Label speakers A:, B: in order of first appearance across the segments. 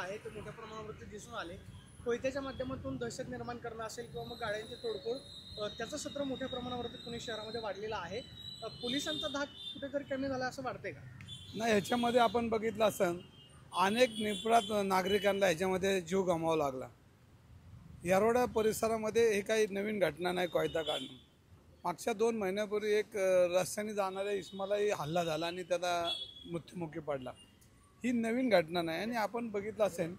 A: आहे ते मोठ्या प्रमाणावरती दिसून आले. कोयत्याच्या माध्यमातून दहशत निर्माण करणं असेल किंवा मग गाड्यांची तोडफोड त्याचं सत्र मोठ्या प्रमाणावरती पुणे शहरामध्ये वाढलेलं आहे. पोलिसांचा धाक कुठेतरी कमी झाला असं वाटतंय का?
B: नाही, ह्याच्यामध्ये आपण बघितलं असं अनेक निरपराध नागरिकांना ह्याच्यामध्ये जीव गमावा लागला. येरवडा परिसरामध्ये हे काही नवीन घटना नाही. कोयता काढणं मागच्या 2 महिन्यापूर्वी एक रस्त्याने जाणाऱ्या इस्मालाही हल्ला झाला आणि त्याला मृत्युमुखी पडला. ही नवीन घटना नाही. आणि आपण बघितलं असेल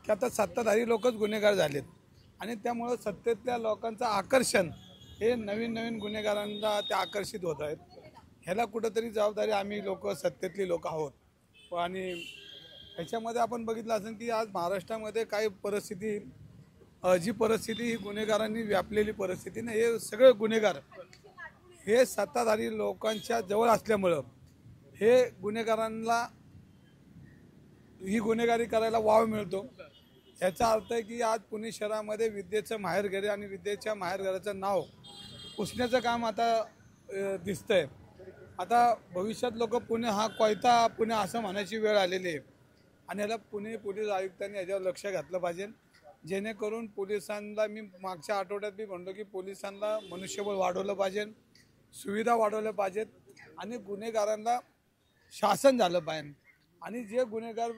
B: की आता सत्ताधारी लोकच गुन्हेगार झालेत आणि त्यामुळं सत्तेतल्या लोकांचं आकर्षण हे नवीन नवीन गुन्हेगारांना ते आकर्षित होत आहेत. ह्याला कुठंतरी जबाबदारी आम्ही लोक सत्तेतली लोक आहोत. आणि ह्याच्यामध्ये आपण बघितलं असेल की आज महाराष्ट्रामध्ये काही परिस्थिती जी परिस्थिती ही गुन्हेगारांनी व्यापलेली परिस्थिती नाही. हे सगळे गुन्हेगार हे सत्ताधारी लोकांच्या जवळ असल्यामुळं हे गुन्हेगारांना ही गुन्हेगारी करायला वाव मिळतो. याचा अर्थ आहे की आज पुणे शहरामध्ये विद्येचं माहेरघर आणि विद्येच्या माहेरघराचं नाव पुसण्याचं काम आता दिसतंय. आता भविष्यात लोक पुणे हा कोयता पुणे असं म्हणायची वेळ आलेली आहे. आणि याला पुणे पोलीस आयुक्तांनी याच्यावर लक्ष घातलं पाहिजे, जेणेकरून पोलिसांना मी मागच्या आठवड्यात मी म्हणतो की पोलिसांना मनुष्यबळ वाढवलं पाहिजे, सुविधा वाढवल्या पाहिजेत आणि गुन्हेगारांना शासन झालं पाहिजे. आणि जे गुन्हेगार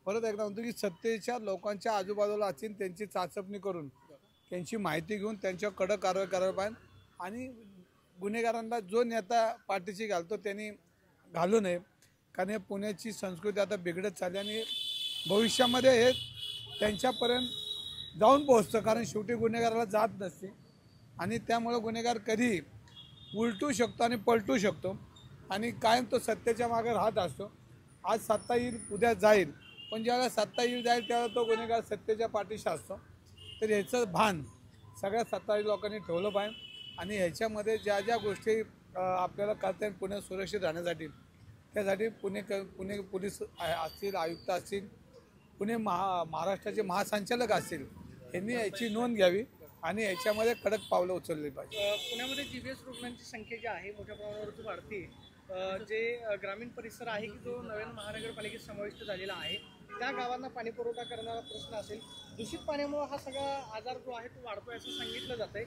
B: परत एकदा म्हणतो की सत्तेच्या लोकांच्या आजूबाजूला असतील त्यांची चाचपणी करून त्यांची माहिती घेऊन त्यांच्यावर कडक कारवाई करायला पाहिजे. आणि गुन्हेगारांना जो नेता पाठीशी घालतो त्यांनी घालू नये, कारण हे पुण्याची संस्कृती आता बिघडत चालली आणि भविष्यामध्ये हे त्यांच्यापर्यंत जाऊन पोहोचतं. कारण शेवटी गुन्हेगाराला जात नसते आणि त्यामुळं गुन्हेगार कधी उलटू शकतो आणि पलटू शकतो आणि कायम तो सत्तेच्या मागे राहत असतो. आज सत्ता येईल उद्या जाईल, पण ज्यावेळेला सत्ता येईल जाईल त्यावेळेला तो गुन्हेगार सत्तेच्या पाठीशी असतो. तर ह्याचं भान सगळ्या सत्ताधारी लोकांनी ठेवलं पाहिजे. आणि ह्याच्यामध्ये ज्या ज्या गोष्टी आपल्याला करता येईल पुणे सुरक्षित राहण्यासाठी, त्यासाठी पुणे पोलीस असतील, आयुक्त असतील, पुणे महाराष्ट्राचे महासंचालक असतील, यांनी याची नोंद घ्यावी आणि याच्यामध्ये कडक पावलं उचलली पाहिजे.
A: पुण्यामध्ये जीबीएस रुग्णांची संख्या जी आहे मोठ्या प्रमाणावरती वाढते. जे ग्रामीण परिसर आहे की जो नव्यानं महानगरपालिकेत समाविष्ट झालेला आहे, त्या गावांना पाणी पुरवठा करणारा प्रश्न असेल. दूषित पाण्यामुळे हा सगळा आजार जो आहे तो वाढतोय असं सांगितलं जात आहे.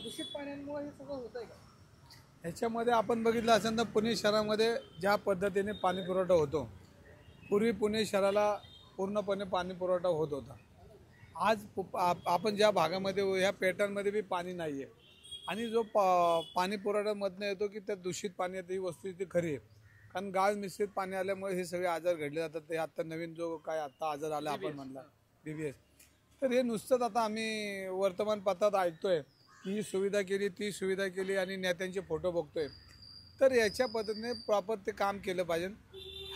A: दूषित पाण्यामुळे हे सगळं होत आहे का?
B: ह्याच्यामध्ये आपण बघितलं असेल तर पुणे शहरामध्ये ज्या पद्धतीने पाणी पुरवठा होतो, पूर्वी पुणे शहराला पूर्णपणे पाणी पुरवठा होत होता. आज आपण ज्या भागामध्ये ह्या पॅटर्नमध्ये बी पाणी नाही आहे. आणि जो पाणी पुरवठ्यामधनं येतो की त्या दूषित पाणी येतं, ही वस्तू ती खरी आहे. कारण गाळ मिश्रित पाणी आल्यामुळे हे सगळे आजार घडले जातात. ते आत्ता नवीन जो काय आत्ता आजार आला आपण म्हणला DBS, तर हे नुसतंच आता आम्ही वर्तमानपत्रात ऐकतोय की ही सुविधा केली, ती सुविधा केली आणि नेत्यांचे फोटो बघतोय. तर याच्या पद्धतीने प्रॉपर ते काम केलं पाहिजे.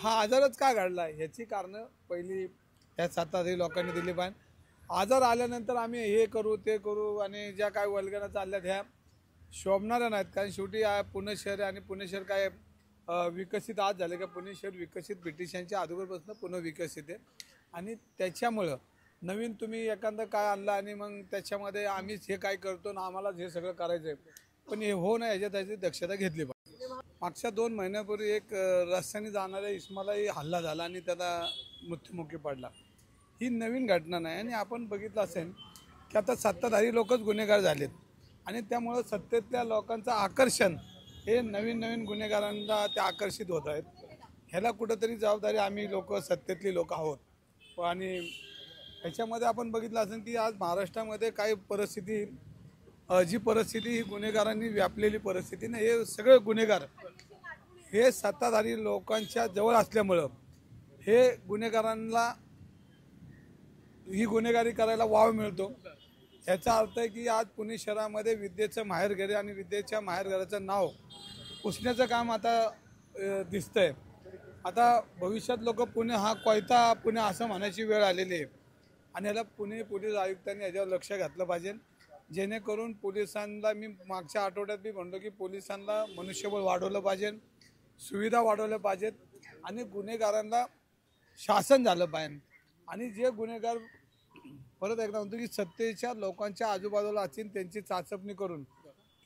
B: हा आजारच का घडला ह्याची कारणं पहिली ह्या सत्ताधारी लोकांनी दिली पाहिजे. आजार आल्यानंतर आम्ही हे करू ते करू आणि ज्या काय वल्गना चालल्यात ह्या शोभणाऱ्या नाहीत. कारण शेवटी पुणे शहर आणि पुणे शहर काय विकसित आज झाले का? पुणे शहर विकसित ब्रिटिशांच्या अगोदरपासून पुणे विकसित आहे. आणि त्याच्यामुळं नवीन तुम्ही एखादं काय आणलं आणि मग त्याच्यामध्ये आम्हीच हे काय करतो ना आम्हालाच हे सगळं करायचं आहे, पण हे हो ना याची दक्षता घेतली पाहिजे. मागच्या 2 महिन्यापूर्वी एक रस्त्याने जाणाऱ्या इस्मालाही हल्ला झाला आणि त्याला मृत्युमुखी पडला. ही नवीन घटना नाही. आणि आपण बघितलं असेल की आता सत्ताधारी लोकच गुन्हेगार झालेत आणि त्यामुळं सत्तेतल्या लोकांचं आकर्षण हे नवीन नवीन गुन्हेगारांना ते आकर्षित होत आहेत. ह्याला कुठंतरी जबाबदारी आम्ही लोक सत्तेतली लोक आहोत. आणि ह्याच्यामध्ये आपण बघितलं असेल की आज महाराष्ट्रामध्ये काही परिस्थिती जी परिस्थिती ही गुन्हेगारांनी व्यापलेली परिस्थिती नाही. हे सगळे गुन्हेगार हे सत्ताधारी लोकांच्या जवळ असल्यामुळं हे गुन्हेगारांना ही गुन्हेगारी करायला वाव मिळतो. याचा अर्थ आहे की आज पुणे शहरामध्ये विद्येचं माहेरघर आणि विद्येच्या माहेरघराचं नाव पुसण्याचं काम आता दिसतंय. आता भविष्यात लोक पुणे हा कोयता पुणे असं म्हणायची वेळ आलेली आहे. आणि याला पुणे पोलीस आयुक्तांनी याच्यावर लक्ष घातलं पाहिजे, जेणेकरून पोलिसांना मी मागच्या आठवड्यात मी म्हणतो की पोलिसांना मनुष्यबळ वाढवलं पाहिजे, सुविधा वाढवल्या पाहिजेत आणि गुन्हेगारांना शासन झालं पाहिजे. आणि जे गुन्हेगार परत एकदा म्हणतो की सत्तेच्या लोकांच्या आजूबाजूला असतील त्यांची चाचपणी करून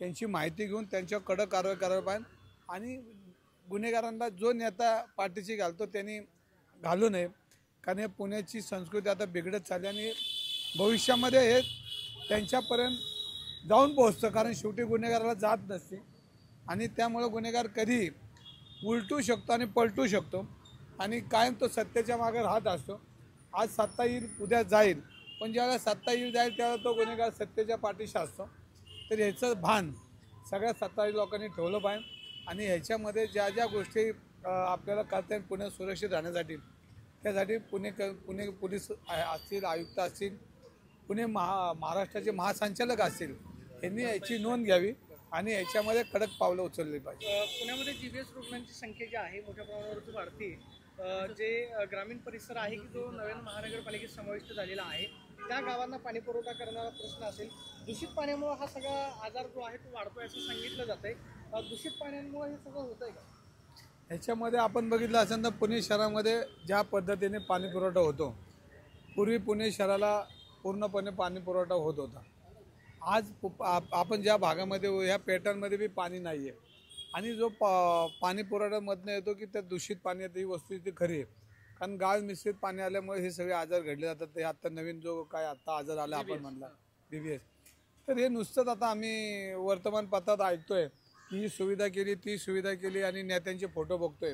B: त्यांची माहिती घेऊन त्यांच्यावर कडक कारवाई करायला पाहिजे. आणि गुन्हेगारांना जो नेता पाठीशी घालतो त्यांनी घालू नये, कारण हे पुण्याची संस्कृती आता बिघडत चालली आणि भविष्यामध्ये हे त्यांच्यापर्यंत जाऊन पोहोचतं, कारण शेवटी गुन्हेगाराला जात नसते आणि त्यामुळे गुन्हेगार कधी उलटू शकतो आणि पलटू शकतो आणि कायम तो सत्तेच्या मागे राहत असतो. आज सत्ता येईल उद्या जाईल, पण ज्यावेळेला सत्ता येईल जाईल त्यावेळेला तो गुन्हेगार सत्तेच्या पाठीशी असतो. तर ह्याचं भान सगळ्या सत्ताधारी लोकांनी ठेवलं पाहिजे आणि ह्याच्यामध्ये ज्या ज्या गोष्टी आपल्याला करता येईल पुणे सुरक्षित राहण्यासाठी, त्यासाठी पुणे पोलीस असतील, आयुक्त असतील, पुणे महाराष्ट्राचे महासंचालक असतील, यांनी याची नोंद घ्यावी आणि याच्यामध्ये कडक पावलं उचलली पाहिजे.
A: पुण्यामध्ये जीबीएस रुग्णांची संख्या जी आहे मोठ्या प्रमाणावरती वाढते. जे ग्रामीण परिसर आहे की जो नव्यानं महानगरपालिकेत समाविष्ट झालेला आहे, त्या गावांना पाणी पुरवठा करणारा प्रश्न असेल. दूषित पाण्यामुळे हा सगळा आजार जो आहे तो वाढतोय असं सांगितलं जात आहे. दूषित पाण्यामुळे हे सगळं होतंय का?
B: ह्याच्यामध्ये आपण बघितलं असेल तर पुणे शहरामध्ये ज्या पद्धतीने पाणी पुरवठा होतो, पूर्वी पुणे शहराला पूर्णपणे पाणी पुरवठा होत होता. आज आपण ज्या भागामध्ये ह्या पॅटर्नमध्ये बी पाणी नाही आहे आणि जो पाणी पुरवठ्यामधनं येतो की त्या दूषित पाणी येतं, ही वस्तू ती खरी आहे. कारण गाळ मिश्रित पाणी आल्यामुळे हे सगळे आजार घडले जातात. ते आता नवीन जो काय आता आजार आला आपण म्हणला DBS, तर हे नुसतंच आता आम्ही वर्तमानपत्रात ऐकतोय की ही सुविधा केली, ती सुविधा केली आणि नेत्यांचे फोटो बघतोय.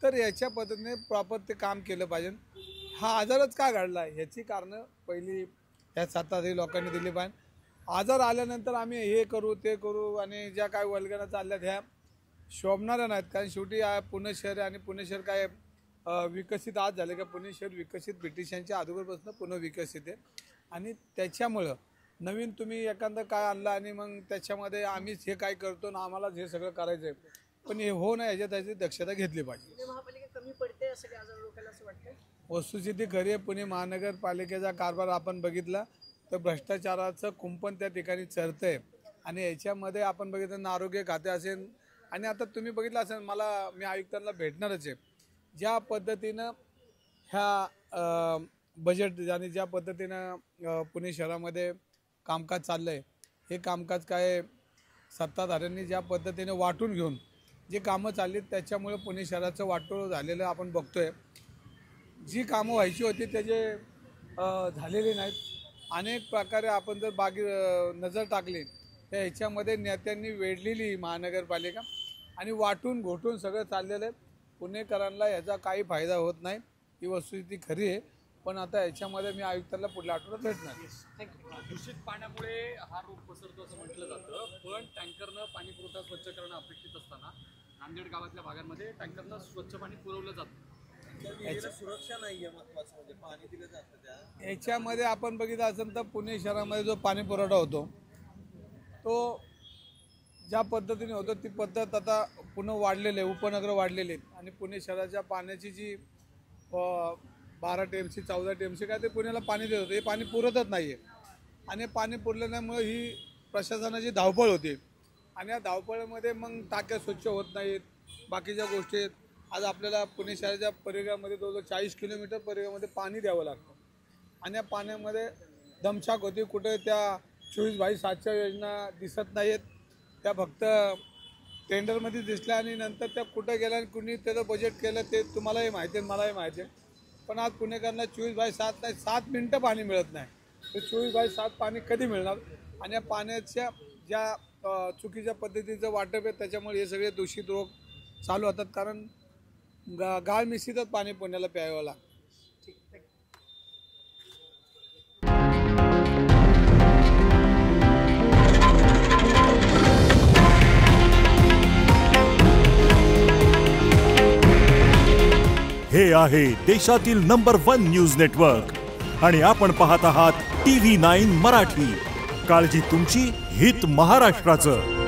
B: तर याच्या पद्धतीने प्रॉपर ते काम केलं पाहिजे. हा आजारच का घडला ह्याची कारणं पहिली ह्या सत्ताधारी लोकांनी दिली पाहिजे. आजार आल्यानंतर आम्ही हे करू ते करू आणि ज्या काय वल्गना चालल्यात ह्या शोभणाऱ्या नाहीत. कारण शेवटी पुणे शहर आणि पुणे शहर काय विकसित आज झाले का? पुणे शहर विकसित ब्रिटिशांच्या अगोदरपासून पुणे विकसित आहे आणि त्याच्यामुळं नवीन तुम्ही एखादं काय आणलं आणि मग त्याच्यामध्ये आम्हीच हे काय करतो ना आम्हालाच हे सगळं करायचं आहे, पण हे हो ना याच्यात त्याची दक्षता घेतली पाहिजे.
A: महापालिका कमी पडते असं काही आजार लोकांना असं वाटतं.
B: वस्तुस्थिती खरी आहे. पुणे महानगरपालिकेचा कारभार आपण बघितला तर भ्रष्टाचाराचं कुंपण त्या ठिकाणी चरतंय आणि याच्यामध्ये आपण बघितलं ना आरोग्य खाते असेल आणि आता तुम्ही बघितलं असेल, मी आयुक्तांना भेटणारच आहे. ज्या पद्धतीनं ह्या बजेट आणि ज्या पद्धतीनं पुणे शहरामध्ये कामकाज चाललं आहे, हे कामकाज काय सत्ताधाऱ्यांनी ज्या पद्धतीने वाटून घेऊन जे कामं चालली त्याच्यामुळे पुणे शहराचं वाटोळं झालेलं आपण बघतोय. जी कामं व्हायची होती त्याचे झालेली नाहीत. अनेक प्रकारे आपण जर नजर टाकली तर ह्याच्यामध्ये नेत्यांनी वेढलेली महानगरपालिका आणि वाटून घोटून सगळं चाललेलं आहे. पुणेकरांना याचा काही फायदा होत नाही, ही वस्तुस्थिती खरी आहे. पण आता याच्यामध्ये मी आयुक्तांना पुढल्या आठवड्यात भेटणार.
C: दूषित पाण्यामुळे हा रोग पसरतो असं म्हटलं जातं, पण टँकरनं पाणी पुरवठा स्वच्छ करणं अपेक्षित असताना नांदेड गावातल्या भागांमध्ये टँकरनं स्वच्छ पाणी पुरवलं जातं.
A: सुरक्षा नाही आहे, महत्वाचं म्हणजे पाणी दिलं जातं.
B: याच्यामध्ये आपण बघितलं असेल तर पुणे शहरामध्ये जो पाणी पुरवठा होतो तो ज्या पद्धतीने होतो ती पद्धत आता पुन्हा वाढलेली आहे, उपनगर वाढलेले आहेत आणि पुणे शहराच्या पाण्याची जी 12 TMC 14 TMC काय ते पुण्याला पाणी देत होतं, हे पाणी पुरतच नाही आहे आणि पाणी पुरल्यामुळे ही प्रशासनाची धावपळ होते आणि या धावपळीमध्ये मग टाक्या स्वच्छ होत नाहीत, बाकीच्या गोष्टी आहेत. आज आपल्याला पुणे शहराच्या परिघामध्ये जवळजवळ 40 किलोमीटर परिघामध्ये पाणी द्यावं लागतं आणि या पाण्यामध्ये दमछाक होती. कुठे त्या 24/7च्या योजना दिसत नाहीत, त्या फक्त टेंडरमध्ये दिसल्या आणि नंतर त्या कुठं गेल्या आणि कुणी त्याचं बजेट केलं ते तुम्हालाही माहिती आहे, मलाही माहिती आहे. पण आज पुणेकरांना 24/7 नाही, 7 मिनटं पाणी मिळत नाही. तर 24/7 पाणी कधी मिळणार? आणि या पाण्याच्या ज्या चुकीच्या पद्धतीचं वाटप आहे त्याच्यामुळे हे सगळे दूषित रोग चालू होतात. कारण गाळ मिश्रितच पाणी पुण्याला प्यावं लागतं.
D: हे आहे देशातील नंबर 1 न्यूज नेटवर्क आणि आपण पाहत आहात TV9 मराठी. काळजी तुमची, हित महाराष्ट्राचं.